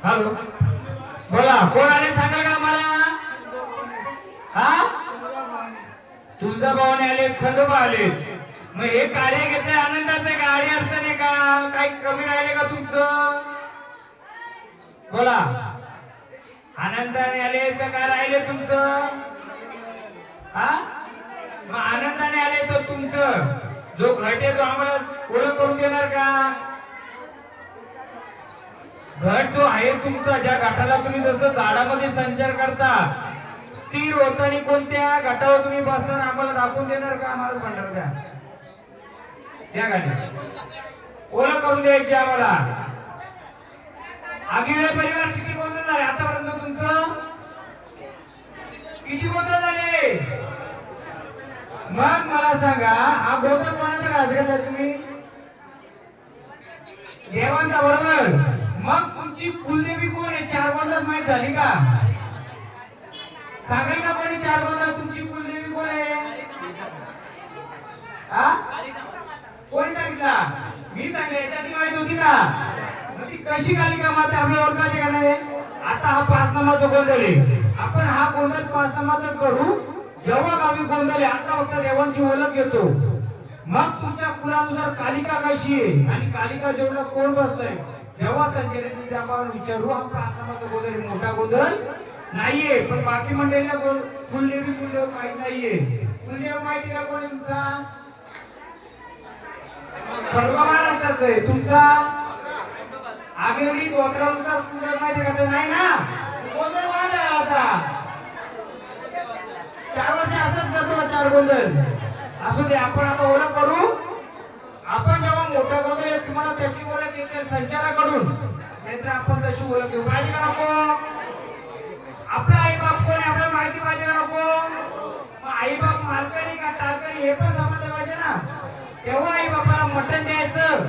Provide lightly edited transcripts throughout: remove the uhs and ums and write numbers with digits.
Hello, बोला कोण आले सांगाल का मला? हा, तुळजाभवानी आले, खंडोबा आले. मग हे कार्य घेतले आनंदाचे का आणि अडचण आहे का? काही कमी राहिले का तुमचं? बोला, आनंदाने आले तर काय राहिले तुमचं? हा, मग आनंदाने आले तर तुमचं जो घट आहे तो आम्हाला ओळख करून देणार का? घट जो आहे तुमचा, ज्या घाटाला तुम्ही जसं झाडामध्ये संचार करता, स्थिर होत आणि कोणत्या घाटावर तुम्ही बसणार आम्हाला दाखवून देणार का? आम्हाला म्हणणार द्या त्या घाटी ओळख करून द्यायची आम्हाला. आगिले परिवार किती गोंधळ झाले आतापर्यंत तुमचं? किती गोंधळ झाले? मग मला सांगा, हा गोंधळ कोणाचा घालता तुम्ही? देवांचा, बरोबर. मग तुमची कुलदेवी कोण आहे? चार गोंधळ माहित झाली का? सांगाल का कोणी चार गोंधळ तुमची कुलदेवी कोण आहे? हा, कोणी सांगितला? मी सांगितलं. याच्यात माहित होती का? मग ती कशी कालिका माता आपल्याला ओळखायची का नाही? आता हा पाच नामाचा गोंधळ आहे. आपण हा गोंधळ पाच नामाचाच करू. जेव्हा गावी गोंधळ आहे, आता फक्त देवांची ओळख घेतो. मग तुमच्या कुलानुसार कालिका कशी आहे आणि कालिका जेवढा कोण बसलाय, जेव्हा संचरित आपण विचारू. हा पाच नामाचा गोंधळ मोठा गोंधळ नाहीये. पण बाकी मंडळीला कुलदेवी कुलदेव माहित नाहीये. कुलदेव माहिती का कोणी तुमचा? सर्व महाराष्ट्राचा आहे तुमचा. आगेवडी गोत्रानुसार कुलदेव माहिती का? ते नाही ना. गोंधळ वाढला आता 4 वर्ष असंच करतो. 4 गोंधळ असू दे. आपण आता ओळख करू. आपण जेव्हा मोठा गोंधळ आहे तुम्हाला त्याची ओळख येते संचाराकडून, नाहीतर आपण तशी ओळख घेऊ. पाहिजे का नको? आपला आई बाप कोण आहे आपल्याला माहिती पाहिजे का नको? आई बाप मालकरी का टाळकरी हे पण समजलं पाहिजे ना. तेव्हा आई बापाला मटण द्यायचं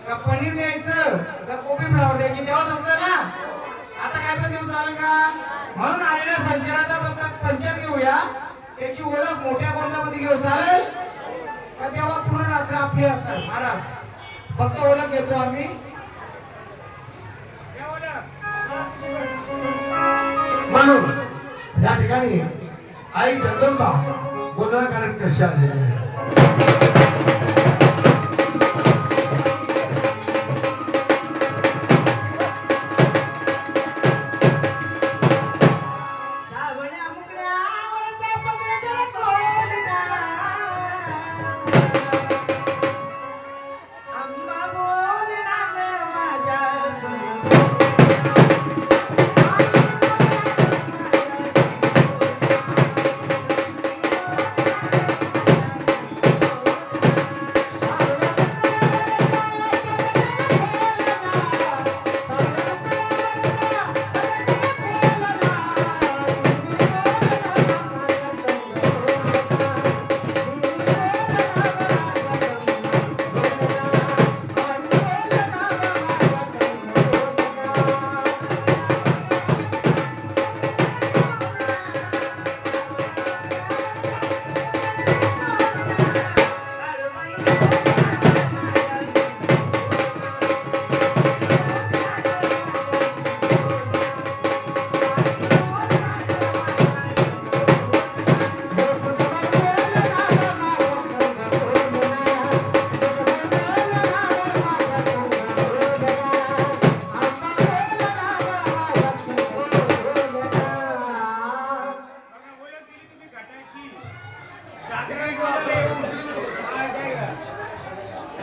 का पनीर द्यायचं का कोबी फ्लावर द्यायची तेव्हा समजलं ना. आता काय पण देऊन चालेल का? म्हणून आलेल्या संचाराचा फक्त संचार घेऊया. त्याची ओळख मोठ्या गोंधळामध्ये घेऊ. चालेल का? तेव्हा पूर्ण रात्र आपली असतात महाराज. फक्त ओळख घेतो आम्ही. म्हणून या ठिकाणी आई जगदंबा गोंधळाकारक कशी आलेली आहे.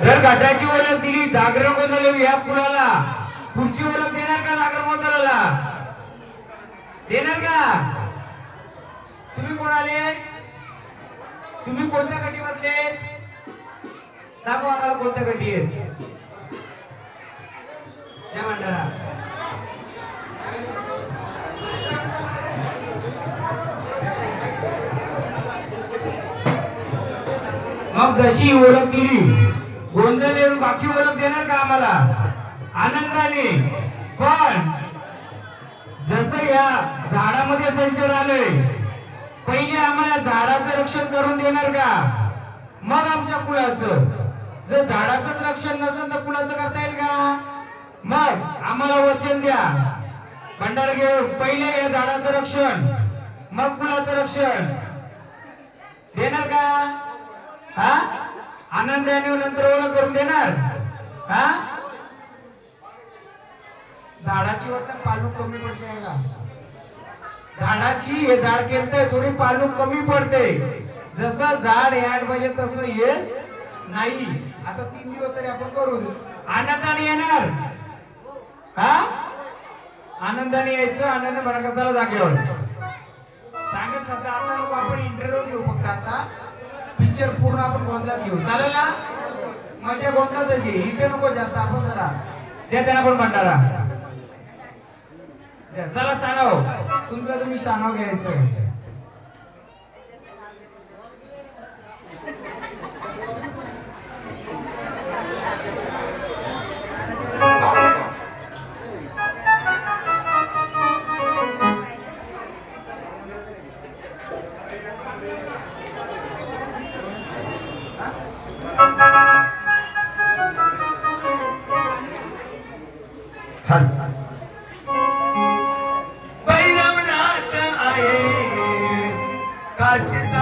जर घाटाची ओळख दिली, जागरण गोंधळ या कुणाला पुढची ओळख देणार का? जागरण गोंधळाला देणार का? तुम्ही कोण आले? तुम्ही कोणत्या गटी मधले? दाखवा आम्हाला कोणत्या गटी आहे त्या मंडळा. मग जशी ओळख दिली, गोंधळ देऊन बाकी ओळख देणार का आम्हाला? आनंदाने. पण जसं या झाडामध्ये संचार आलोय, पहिले आम्हाला झाडाचं रक्षण करून देणार का? मग आमच्या कुळाचं. जर झाडाचं रक्षण नसेल तर कुळाचं करता येईल का? मग आम्हाला वचन द्या. भंडारा घेऊ. पहिले या झाडाचं रक्षण, मग फुलाचं रक्षण देणार का? हा, आनंदाने नंतर ओळख करून देणार. हा, झाडाची वाटत पालू कमी पडते का? झाडाची हे झाड केलंय थोडी पालू कमी पडते. जसं झाड यायला पाहिजे तसं येत नाही. आता 3 दिवस तरी आपण करू, आनंदाने येणार. हा, आनंदाने यायचं, आनंदाने भरकताला जागेवर सांगत सध्या. आता लोक आपण इंटरव्ह्यू घेऊ, फक्त आता पिक्चर पूर्ण आपण गोंधळात घेऊ. चालेल ना? मजा गोंधळात इथे नको जास्त. आपण जरा द्या त्यांना पण भंडारा द्या. चला सांगाव तुमचं, तुम्ही सांगाव घ्यायचं. भैरवनाथ आहे काशिदा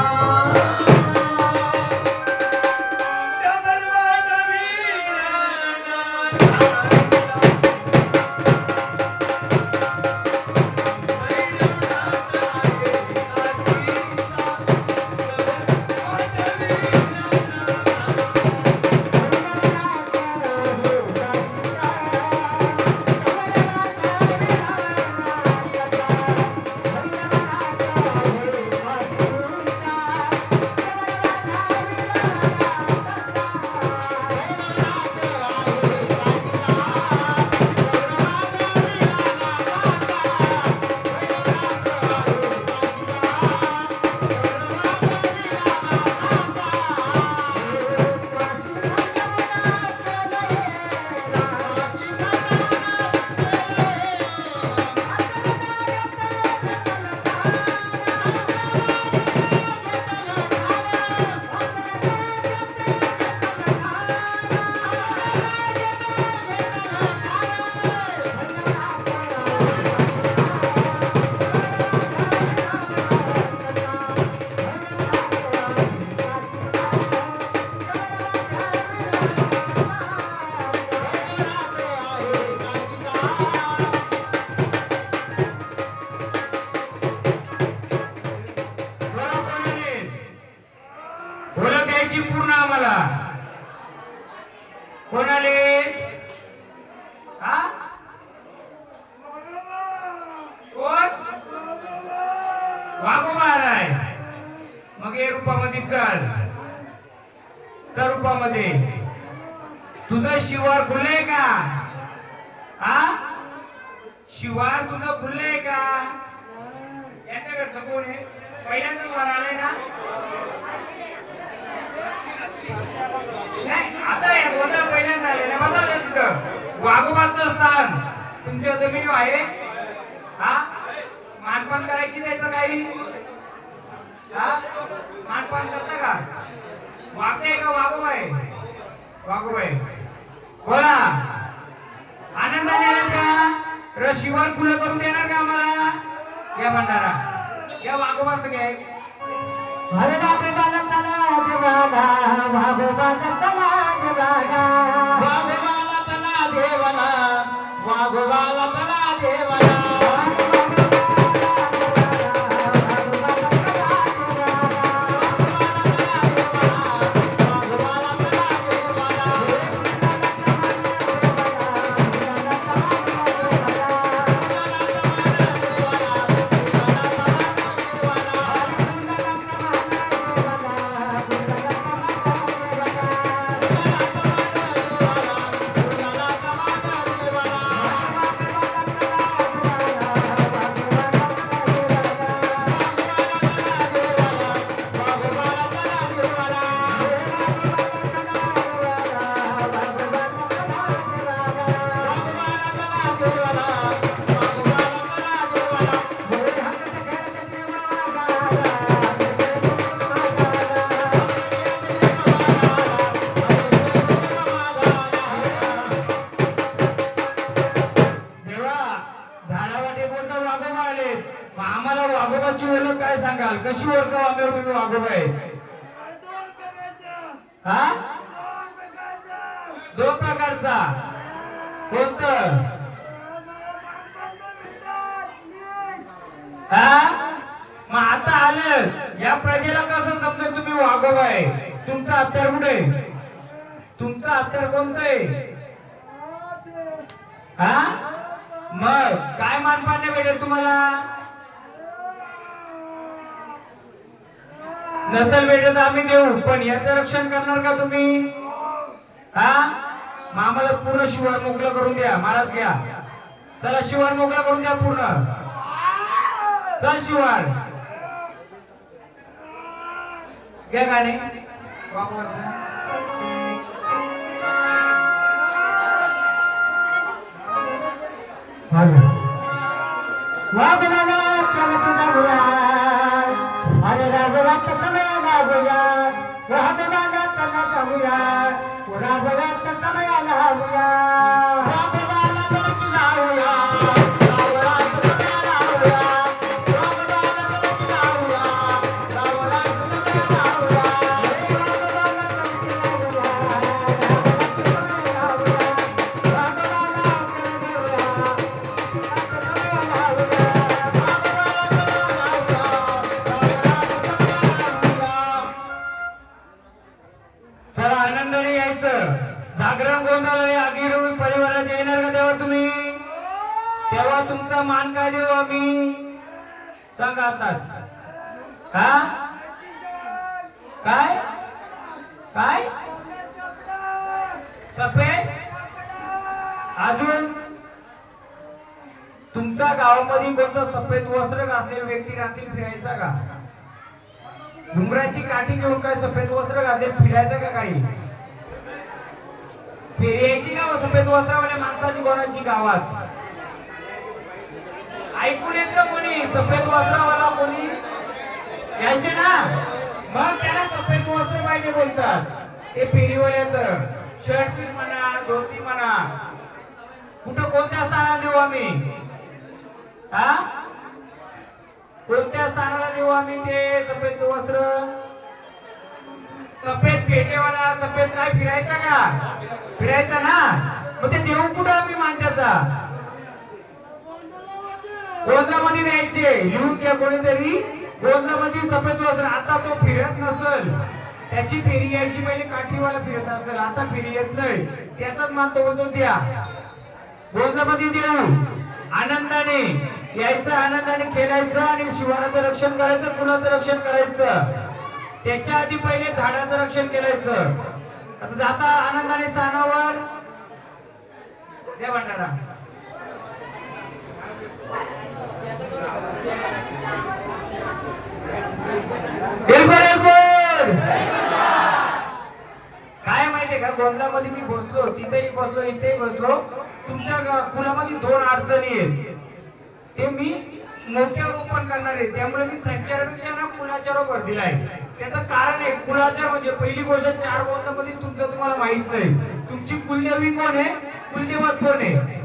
पूर्ण आम्हाला कोणाले? हा, कोण? वाघोबा आलाय. मग हे रूपामध्ये चल, त्या रूपामध्ये तुझं शिवार खुललंय का? हा, शिवार तुझं खुललंय का? याच्याकडचं कोण आहे? पहिल्यांदाच वर आलाय ना? आता या गोंधळ पहिल्यांदा आलेला. बसा तिथं. वाघोबाचं स्थान तुमच्या जमिनीवर आहे. हा, मानपान करायची त्याचं काही? हा, मानपान करता का? वागते का? वाघोबा आहे. वाघोबा आहे. बोला, आनंदाने येणार का? शिवार खुलं करून देणार का आम्हाला? या भंडारा या वाघोबाचं घ्याय. अरे वाघोबाला चला देवाला, वाघोबाला चला देवाला, वाघोबाला चला देवाला, वाघोबाला चला देवाला. गावाची ओळख काय सांगाल? कशी ओळखावं आम्ही तुम्ही वाघोबाई? हा, दोन प्रकारचा. कोणतं? हा, मग आता आलं या प्रजेला कसं समजेल तुम्ही वाघोबाई? तुमचं हत्यार कुठे? तुमचं हत्यार कोणतं आहे? हा, मग काय मानपान भेटेल तुम्हाला? नसल भेटत आम्ही देऊ, पण याचं रक्षण करणार का तुम्ही? हा, मग आम्हाला पूर्ण शिवार मोकळं करून द्या. महाराज घ्या, चला शिवार मोकळं करून द्या पूर्ण. चल शिवार घ्या गाणे. वाघोबाला चलत जाऊया, अरे राघवात समय लागूया. वाघोबाला चला जाऊया, राघवात समय लागूया. वाघोबाला चलत जाऊया, राघवात समय लागूया. वाघोबाला चलत जाऊया, राघवात समय लागूया. वाघोबाला चलत जाऊया, राघवात समय लागूया. वाघोबाला चलत जाऊया. चला आनंदाने यायचं. जागरण गोंधळाला आगीर परिवारात येणार का तेव्हा तुम्ही? तेव्हा तुमचा मान काय देऊ आम्ही? सांगा आताच. हा, काय काय सफेद? अजून तुमच्या गावामध्ये कोणतं सफेद वस्त्र घातलेला व्यक्ती रात्री फिरायचा का? घुंगराची काठी घेऊन काय सफेद वस्त्र घातले फिरायचं का? काही फिरायची का सफेद वस्त्रवाल्या माणसाची कोणाची गावात? ऐकून येत का कोणी? सफेद वस्त्रवाला कोणी यायचे ना, मग त्याला सफेद वस्त्र पाहिजे बोलतात. ते फेरीवाल्याचं शर्ट पीस म्हणा, धोती म्हणा. कुठं कोणत्या स्थानाला देऊ आम्ही? हा, कोणत्या स्थानाला देऊ आम्ही ते सफेद वस्त्र? सफेद पेटेवाला सफेद काय फिरायचा का? फिरायचा ना, मग ते देऊ कुठं आम्ही मानत्याचा? गोंधळामध्ये द्यायचे. लिहून घ्या कोणीतरी, गोंधळामध्ये सफेद वस्त्र. आता तो फिरत नसल, त्याची फेरी यायची पहिले काठीवाला फिरत असेल, आता फेरी येत नाही, त्याचाच मानतो बोलतो द्या. गोंधळामध्ये देऊ. आनंदाने यायचं, आनंदाने खेळायचं आणि शिवाराचं रक्षण करायचं, कुणाचं रक्षण करायचं. त्याच्या आधी पहिले झाडाचं रक्षण करायचं. आता जाता आनंदाने स्थानावर द्या भंडारा. काय माहितीये का, गोंधळामध्ये मी बसलो, तिथेही बसलो, इथेही बसलो. तुमच्या कुलामध्ये दोन अडचणी आहेत, ते मी मोठ्यावर ओपन करणार आहे. त्यामुळे मी संचारापेक्षा ना कुलाचार भर दिलाय. त्याचं कारण आहे, कुलाचार म्हणजे पहिली गोष्ट, चार गोंधळामध्ये तुमचं तुम्हाला माहित नाही तुमची कुलदेवी कोण आहे, कुलदेवत कोण आहे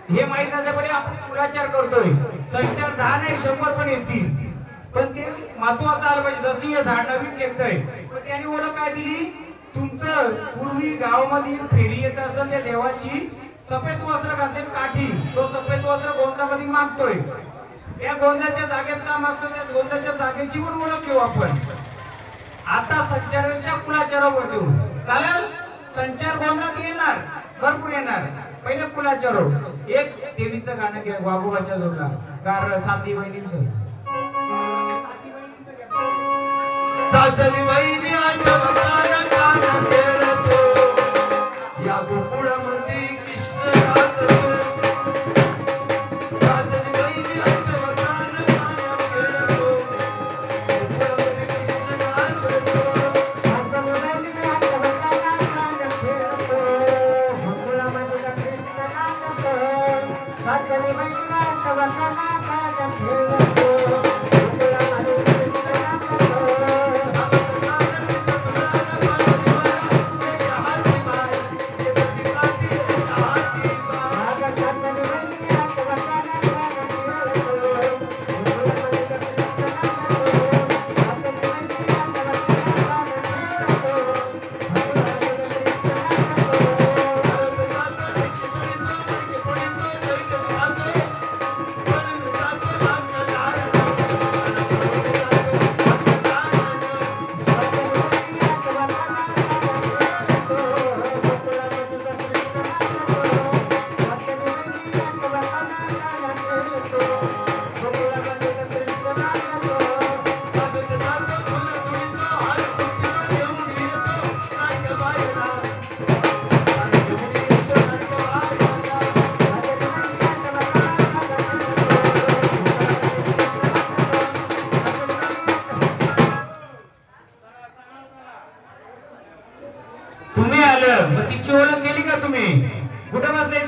हे माहित नसल्यामुळे आपण कुलाचार करतोय. संचार 10 नाही 100 पण येतील, पण ते महत्वाचं आलं पाहिजे. जशी हे झाड नवीन घेतोय, पण त्याने ओळख काय दिली? तुमचं पूर्वी गावामध्ये फेरी येत असेल त्या देवाची, सफेद वस्त्र घातले काठी, तो सफेद वस्त्र गोंधळामध्ये मागतोय. त्या गोंधळाच्या जागेत का मागतो? त्या गोंधळाच्या जागेची पण ओळख घेऊ आपण. आता संचाराच्या कुलाचारावर देऊ. चालेल? संचार गोंधळात येणार, भरपूर येणार. पहिले कुलाचार. एक देवीचं गाणं घ्या वाघोबाच्या जोडला, कार साती बहिणींचं. सासरी बहिणी आठवताना गाणं खेळतो, या गोकुळामध्ये कृष्ण राहतो. सासरी बहिणी आठवताना गाणं खेळतो, गोकुळामध्ये कृष्ण राहतो. सासरी बहिणीला आठवताना गाणं खेळतो.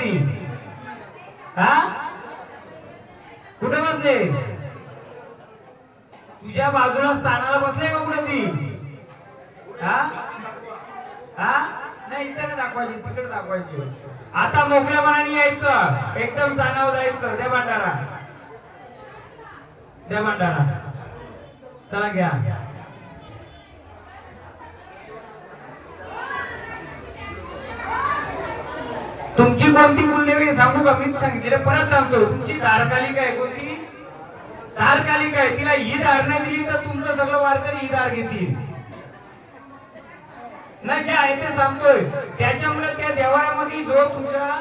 ती हा कुठे बसले तुझ्या बाजूला स्थानाला बसले का कुठे ती हा हा नाही इथे नाही दाखवायची तिकडे दाखवायची आता मोकळ्या मनाने यायचं एकदम स्थानावर जायचं द्या भांडारा चला घ्या तुमची कोणती मूल्यवे सांगू का मीच सांगितले परत सांगतो तुमची धारकालिका आहे कोणती धारकालिका आहे तिला ही धार नाही दिली तर तुमचं सगळं वारकरी ही धार घेतील नाही जे आहे ते सांगतोय त्याच्यामुळे त्या देवारामध्ये जो तुमच्या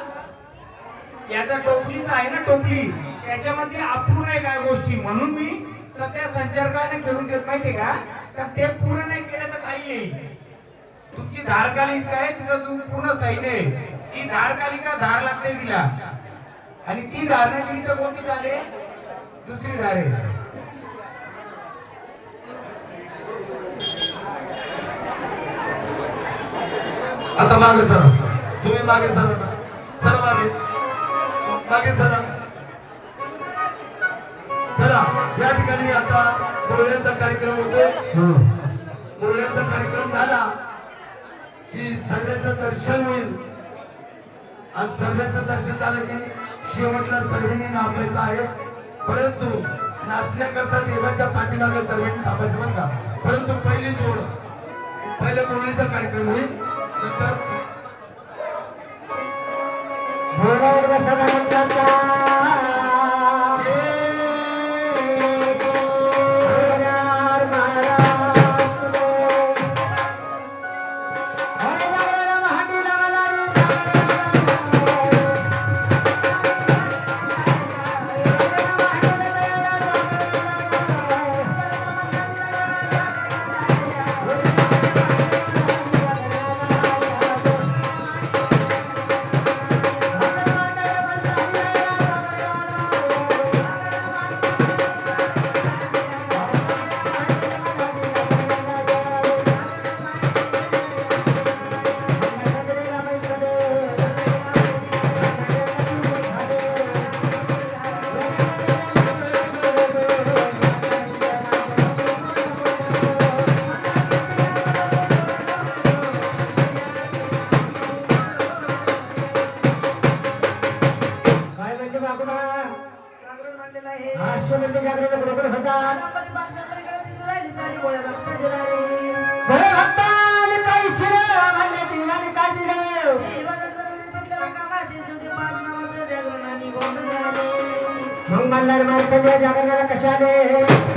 याचा टोपलीचा आहे ना टोपली त्याच्यामध्ये अपूर्ण आहे काय गोष्टी म्हणून मी सध्या संचारकाने करून देत माहितीये का तर ते पूर्ण नाही केलं तर काही येईल तुमची धारकालिका आहे तिथं तू पूर्ण सैन्य आहे ती धारकालिका धार लागते तिला आणि ती धार नाही दिली तर कोणती धार आहे दुसरी धार आहे आता मागे सरा तुम्ही मागे सरा ना सर मागे सरा चला या ठिकाणी आता मुरळ्यांचा कार्यक्रम होतोय मुरळ्यांचा कार्यक्रम झाला की सर्वांचं दर्शन होईल आणि सर्वांचं दर्शन झालं की शेवटला सर्वांनी नाचायचं आहे परंतु नाचण्याकरता देवाच्या पाठीमागे सर्वांनी थांबायचं बरं का परंतु पहिली जोड पहिल्या मुरळीचा कार्यक्रम होईल नंतर मग मल्हार मार्तंड जागरणाला कशाने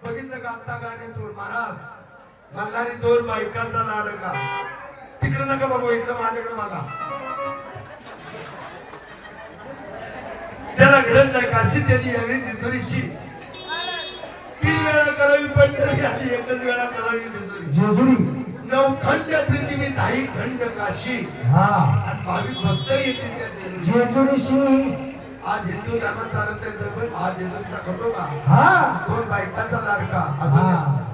बघितलं का आता गाण्यातून महाराज मल्हारी दोन बायकांचा लाडका तिकडे नका बघू इकडं माझ्याकडे बघा त्याला घडत नाही काशी त्याची यावी तिजोरीशी 3 वेळा करावी पण तरी आली एकच वेळा करावी तिजोरी जेजुरी 9 खंड पृथ्वी 10 खंड काशी हा आणि 22 भक्त येतील त्या जेजुरीशी. जेजुरीशी आज हिंदू धर्म चालत आहे आज जेजुरीचा खंडोबा हा दोन बायकांचा लाडका असं हा. नाही.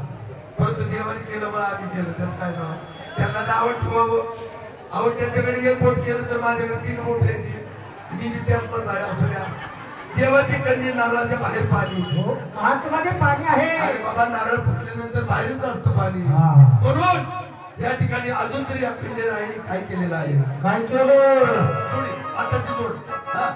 परंतु देवाने केलं मला आम्ही केलं तर काय झालं त्यांना नाव ठेवावं अहो त्यांच्याकडे 1 बोट केलं तर माझ्याकडे 3 बोट आहे मी त्यातलाच आहे असं द्या देवाची कन्या नारळाच्या बाहेर पाणी हो, आतमध्ये पाणी आहे अरे बाबा नारळ फुटल्यानंतर बाहेरच असतं पाणी हा. म्हणून या ठिकाणी अजून तरी अखंड राहिली काय केलेलं आहे काय केलं जोडी आताची जोड हा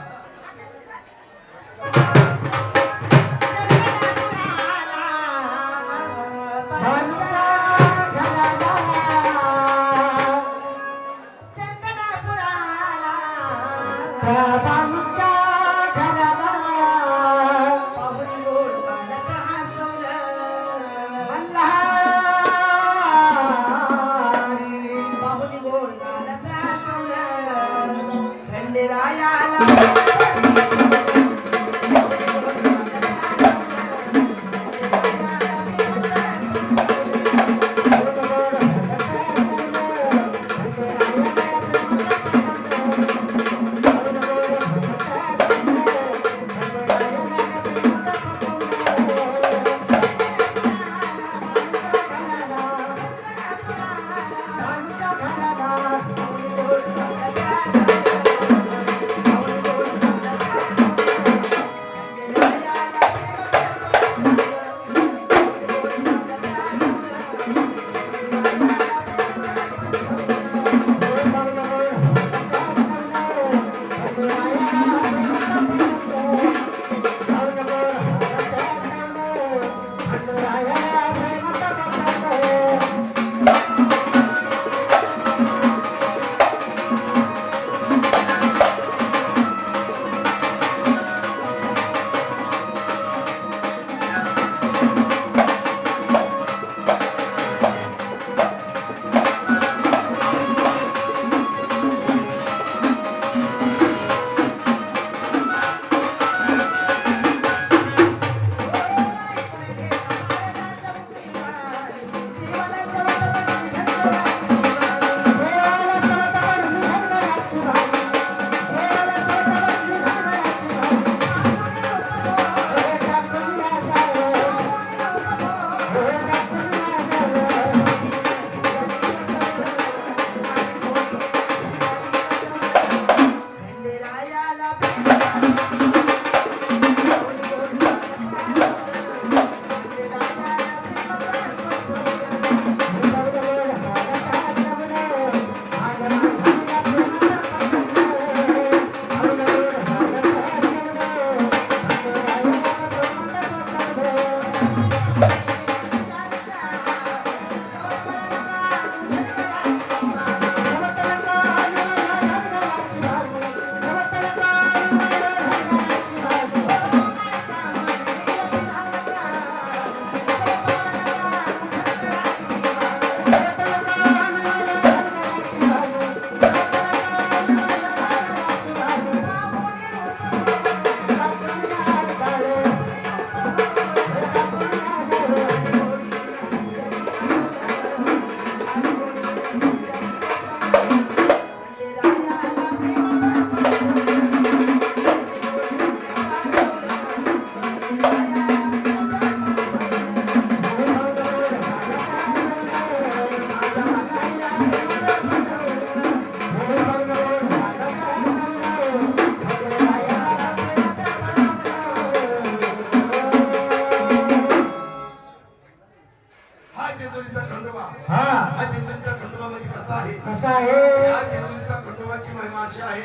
जेजुरीचा खंडोबा हा हा जेजुरीचा खंडोबा म्हणजे कसा आहे कसा आहे या जेजुरीचा खंडोबाची महिमा अशी आहे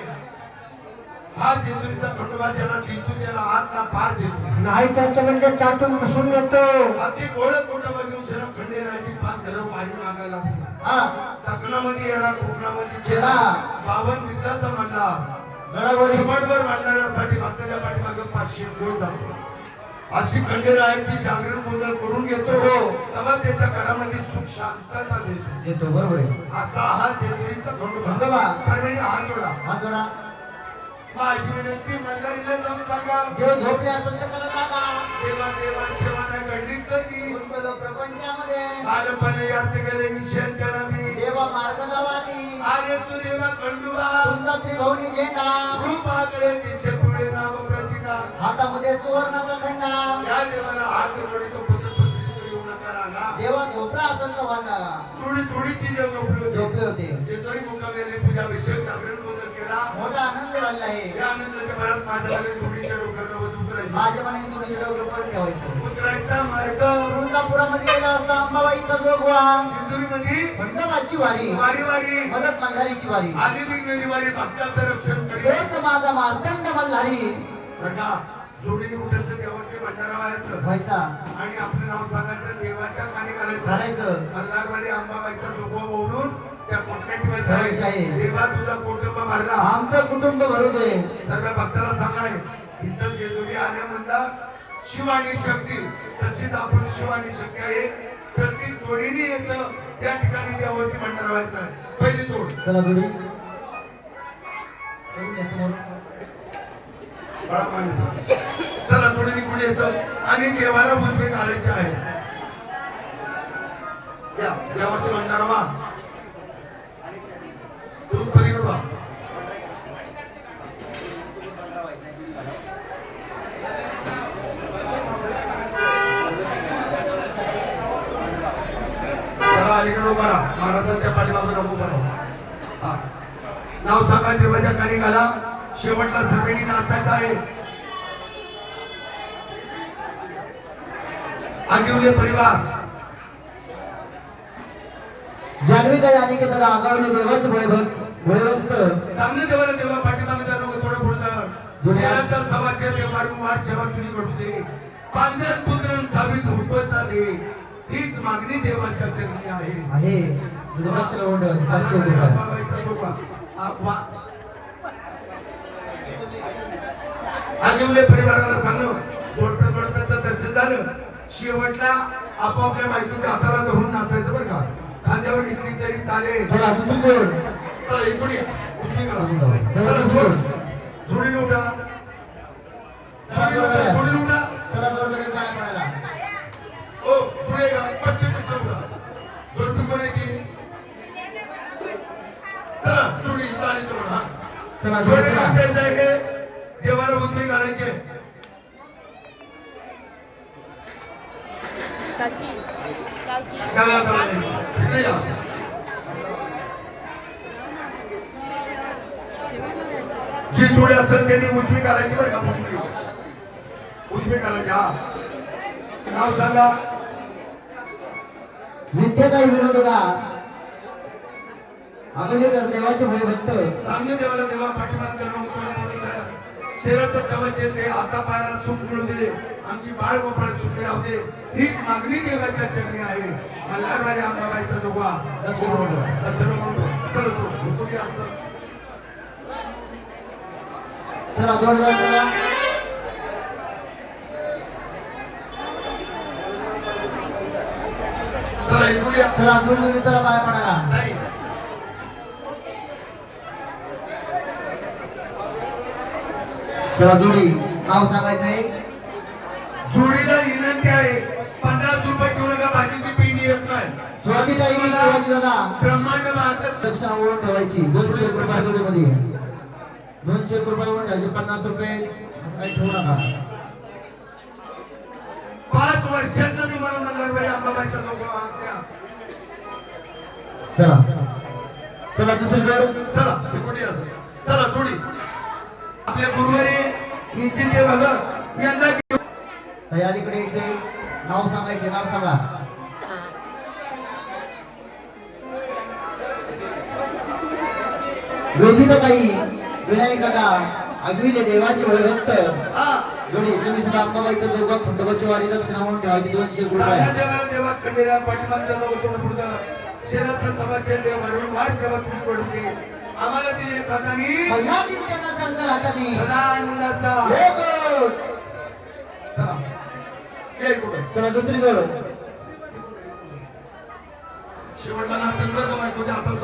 हा जेजुरीचा खंडोबा ज्याला जिंकतो त्याला आत ना पार देतो नाही त्याच्या म्हणजे चाटून पुसून येतो अति गोळ खंडोबा घेऊन शरम खंडेराची 5 घरं पाणी मागायला लागतो हा दक्षिणामध्ये येणार कोकणामध्ये चेडा 52 मित्राचा म्हणला गडावरी शेवटभर मांडणाऱ्यासाठी भक्ताच्या पाठीमागे 500 गोळ जातो अशी खंडेरायाची जागरण गोंधळ करून घेतो तेव्हा त्याच्या घरामध्ये सुख शांतता देतो येतो बरोबर आहे आता हा जेजुरीचा खंडोबा खंडोबा. सर्वांनी हात जोडा हा जोडा माझी विनंती मल्हारीला जाऊन सांगा देव झोपले असेल तर त्याला सांगा देवा देवा शेवाना घडली कधी गुंतलो प्रपंचामध्ये बालपणे यात गेले ईश्वरच्या नदी देवा मार्ग दावाती अरे तू देवा खंडोबा तुमचा त्रिभुवनी झेंडा रूपाकडे दिशे पुढे नाव प्रतिका हातामध्ये सुवर्णाचा खंडा या देवाला हात जोडी तो पदर पसरी येऊ नका रागा देवा झोपला असेल तर वाजा थोडी थोडीची देव झोपली झोपले होते शेतकरी मुकामेरी पूजा विषय जागरण गोंधळ केला मोठा आनंद झाला आहे या आनंदाच्या भरात माझ्याकडे थोडीच्या डोक्यावर वजन उतरायची माझ्या मनाने तुझे डोकं वर ठेवायचं उतरायचा मार्ग तुळजापुरामध्ये गेला असता अंबाबाईचा जोगवा जेजुरीमध्ये खंडोबाची वारी वारी वारी मदत मल्हारीची वारी आली निघलेली वारी भक्ताचं रक्षण करी तोच माझा मार्तंड मल्हारी बघा जोडीने उठायचं देवाचे भंडारा व्हायचं व्हायचा आणि आपलं नाव सांगायचं देवाच्या कानी घालायचं घालायचं मल्हारवारी अंबाबाईचा जोगवा ओढून त्या कोटण्यात ठेवायचं ठेवायचा आहे. देवा तुझा कुटुंब भरला आमचं कुटुंब भरू दे सर्व भक्ताला सांगाय इथं जेजुरी आल्यानंतर शिव आणि शक्ती तशीच आपण शिव आणि शक्ती आहे प्रत्येक जोडीने येतं त्या ठिकाणी देवावरती भंडारा व्हायचा आहे पहिली जोड चला जोडी करून या समोर. बळा मानायचं. चला जोडीने पुढे यायचं आणि देवाला उजवे घालायचे आहे देवावरती भंडारा वा तू पलीकडे वा जरा अलीकडे उभा राहा महाराजांच्या पाठीमागे नको उभा राहा हा. नाव सांगा देवाच्या कानी घाला शेवटला सर्वांनी नाचायचं आहे आगिवले परिवार जान्हवीताई आणि की त्याला आगावले देवाचे भयभक्त चांगले देवाला देवा पाठीमागे त्या लोक थोडं पुढं शहराचा समाजचे ते वारंवार सेवा तुझी घडते पांढर पुत्र साबित उठवता दे हीच मागणी देवाच्या चरणी आहे आहे तुझं लक्ष लावून ठेवायचं 500 रुपये. अंबाबाईचा डोका. वा. आगिवले परिवाराला सांगणं जोडप्याचं दर्शन झालं शेवटला आपापल्या बायकोच्या हाताला धरून नाचायचं बरं का खांद्यावर घेतली तरी चालेल चला दुसरी जोड चला इकडून या. उजवी करा. चला, चला, जोड. जोडीने उठा. जोडीने उठा. चला जोडकडे पाय पडायला ओ, पुढे या. पटकन दिसलं उठा. जोड तू कोणाची? चला, जोडी, चालेल जोड, हा. चला जोडी जोड चला घालायचं आहे. देवाला उजवी घालायचे घाला, घाला. इकडे या. जी जोडी असेल त्यांनी उजवी घालायची बरं का उजवी घालायची हा नाव सांगा विद्याताई विनोददा आपले देवाचे भयभक्त चांगले देवाला देवा पाठीमागे शरीराचं कवच ते आता पायाला सुख मिळू दे आमची बाळ गोपाळ सुखी राहू दे हीच मागणी देवाच्या चरणी आहे मल्हारवाडी अंबाबाईचा जोगा दक्षिण म्हणतो. चलो तो कुठे असतं चला जोड जोड चला चला इकडे या. चला जोड जोडी चला पाय पडायला नाही चला जोडी नाव सांगायचंय जोडीला विनंती आहे 50 रुपये घेऊ नका भाजीची पिंडी येत नाही स्वामीला येईल शिवाजी दादा ब्रह्मांड महाराज दक्षिणा ओळून ठेवायची 200 रुपये जोडीमध्ये 200 रुपये ओळून ठेवायचे 50 रुपये काही ठेवू नका 5 वर्षांना तुम्हाला मल्हारवाडी अंबाबाईचा जोगा द्या चला चला दुसरी जोड चला ते कुठे असं चला थोडी आपल्या गुरुवारी निश्चित भगत यांना तयारीकडे यायचे नाव सांगायचे नाव सांगा रोहितताई विनायक काका अग्विले देवाचे भक्त हा जोडी तुम्ही सुद्धा अंबाबाईचा जोगा खंडोबाची वारी दक्षिणा म्हणून ठेवायची 200 रुपये देवाला देवा खंडेरा पाठीमागचा लोक थोडं पुढं शेराचा समाचार देव म्हणून वाट जेव्हा तुम्ही पडते आम्हाला दिली एखादानी मला ती त्यांना सांगता हाताने सदा आनंदाचा हे गोड. चला ये कुठं चला दुसरी गोड शेवटला ना तुझ्या हातात